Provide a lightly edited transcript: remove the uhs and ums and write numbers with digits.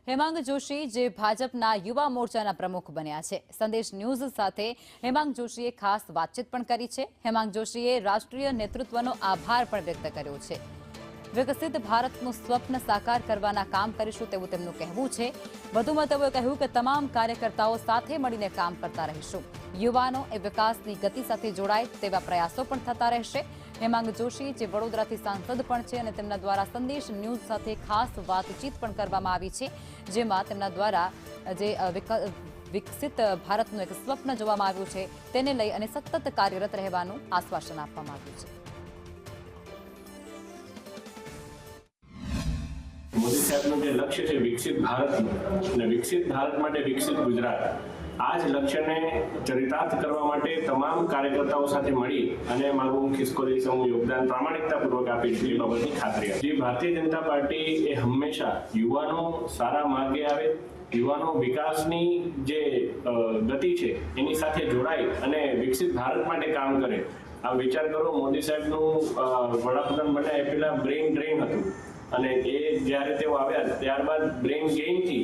હેમાંગ જોશી જે ભાજપના યુવા મોરચાના પ્રમુખ બન્યા છે। સંદેશ ન્યૂઝ સાથે હેમાંગ જોશીએ ખાસ વાતચીત પણ કરી છે। હેમાંગ જોશીએ રાષ્ટ્રીય નેતૃત્વનો આભાર પણ વ્યક્ત કર્યો છે। વિકસિત ભારતનું સ્વપ્ન સાકાર કરવાના કામ કરીશું તેવું તેમનું કહેવું છે। વધુમાં તેઓએ કહ્યું કે તમામ કાર્યકર્તાઓ સાથે મળીને કામ કરતા રહીશું। યુવાનો એ વિકાસની ગતિ સાથે જોડાય તેવા પ્રયાસો પણ થતા રહેશે। હેમાંગ જોશી જે વડોદરાથી સાંસદ પણ છે અને તેમના દ્વારા સંદેશ ન્યૂઝ સાથે ખાસ વાતચીત પણ કરવામાં આવી છે, જેમાં તેમના દ્વારા જે વિકસિત ભારતનું એક સ્વપ્ન જોવામાં આવ્યું છે તેને લઈ અને સતત કાર્યરત રહેવાનું આશ્વાસન આપવામાં આવ્યું છે। મોદી સાહેબનું જે લક્ષ્ય છે વિકસિત ભારતનું અને વિકસિત ભારત માટે વિકસિત ગુજરાત, આ જ લક્ષ્યને ચરિતાર્થ કરવા માટે તમામ કાર્યકર્તાઓ સાથે મળી અને મારું ખિસકોલી હું યોગદાન પ્રામાણિકતાપૂર્વક આપીશ એ બાબતની ખાતરી આપી। ભારતીય જનતા પાર્ટી એ હંમેશા યુવાનો સારા માર્ગે આવે, યુવાનો વિકાસની જે ગતિ છે એની સાથે જોડાય અને વિકસિત ભારત માટે કામ કરે। આ વિચાર કરો, મોદી સાહેબનું વડાપ્રધાન બન્યા એ પહેલા બ્રેઇન ડ્રેઇન હતું અને એ જ્યારે તેઓ આવ્યા ત્યારબાદ બ્રેઇન ગેઇનથી